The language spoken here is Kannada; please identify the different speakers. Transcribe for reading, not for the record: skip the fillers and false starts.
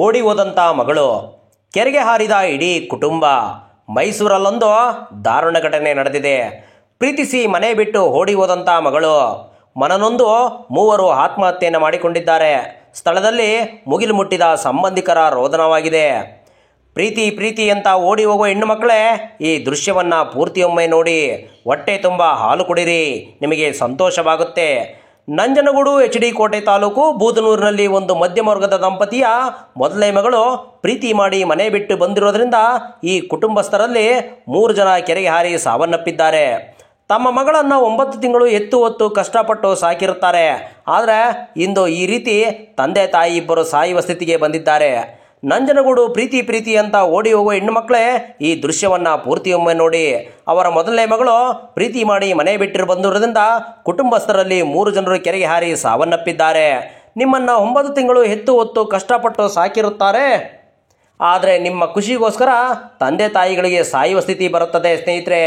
Speaker 1: ಓಡಿ ಹೋದಂಥ ಮಗಳು, ಕೆರೆಗೆ ಹಾರಿದ ಇಡೀ ಕುಟುಂಬ. ಮೈಸೂರಲ್ಲೊಂದು ದಾರುಣ ಘಟನೆ ನಡೆದಿದೆ. ಪ್ರೀತಿಸಿ ಮನೆ ಬಿಟ್ಟು ಓಡಿ ಹೋದಂಥ ಮಗಳು ಮನನೊಂದು ಮೂವರು ಆತ್ಮಹತ್ಯೆಯನ್ನು ಮಾಡಿಕೊಂಡಿದ್ದಾರೆ. ಸ್ಥಳದಲ್ಲಿ ಮುಗಿಲು ಮುಟ್ಟಿದ ಸಂಬಂಧಿಕರ ರೋದನವಾಗಿದೆ. ಪ್ರೀತಿ ಪ್ರೀತಿ ಅಂತ ಓಡಿ ಹೋಗುವ ಹೆಣ್ಣು ಮಕ್ಕಳೇ, ಈ ದೃಶ್ಯವನ್ನು ಪೂರ್ತಿಯೊಮ್ಮೆ ನೋಡಿ ಹೊಟ್ಟೆ ತುಂಬ ಹಾಲು ಕುಡಿರಿ, ನಿಮಗೆ ಸಂತೋಷವಾಗುತ್ತೆ. ನಂಜನಗೂಡು HD ಕೋಟೆ ತಾಲೂಕು ಬೂದನೂರಿನಲ್ಲಿ ಒಂದು ಮಧ್ಯಮ ವರ್ಗದ ದಂಪತಿಯ ಮೊದಲನೇ ಮಗಳು ಪ್ರೀತಿ ಮಾಡಿ ಮನೆ ಬಿಟ್ಟು ಬಂದಿರೋದ್ರಿಂದ ಈ ಕುಟುಂಬಸ್ಥರಲ್ಲಿ 3 ಜನ ಕೆರೆಗೆ ಹಾರಿ ಸಾವನ್ನಪ್ಪಿದ್ದಾರೆ. ತಮ್ಮ ಮಗಳನ್ನು 9 ತಿಂಗಳು ಎತ್ತು ಹೊತ್ತು ಕಷ್ಟಪಟ್ಟು ಸಾಕಿರುತ್ತಾರೆ. ಆದರೆ ಇಂದು ಈ ರೀತಿ ತಂದೆ ತಾಯಿ ಇಬ್ಬರು ಸಾಯುವ ಸ್ಥಿತಿಗೆ ಬಂದಿದ್ದಾರೆ. ನಂಜನಗೂಡು ಪ್ರೀತಿ ಪ್ರೀತಿ ಅಂತ ಓಡಿ ಹೋಗುವ ಹೆಣ್ಣು ಮಕ್ಕಳೇ, ಈ ದೃಶ್ಯವನ್ನು ಪೂರ್ತಿಯೊಮ್ಮೆ ನೋಡಿ. ಅವರ ಮೊದಲನೇ ಮಗಳು ಪ್ರೀತಿ ಮಾಡಿ ಮನೆ ಬಿಟ್ಟಿರು ಬಂದಿರೋದ್ರಿಂದ ಕುಟುಂಬಸ್ಥರಲ್ಲಿ 3 ಜನರು ಕೆರೆಗೆ ಹಾರಿ ಸಾವನ್ನಪ್ಪಿದ್ದಾರೆ. ನಿಮ್ಮನ್ನು 9 ತಿಂಗಳು ಎತ್ತು ಹೊತ್ತು ಕಷ್ಟಪಟ್ಟು ಸಾಕಿರುತ್ತಾರೆ. ಆದರೆ ನಿಮ್ಮ ಖುಷಿಗೋಸ್ಕರ ತಂದೆ ತಾಯಿಗಳಿಗೆ ಸಾಯುವ ಸ್ಥಿತಿ ಬರುತ್ತದೆ ಸ್ನೇಹಿತರೆ.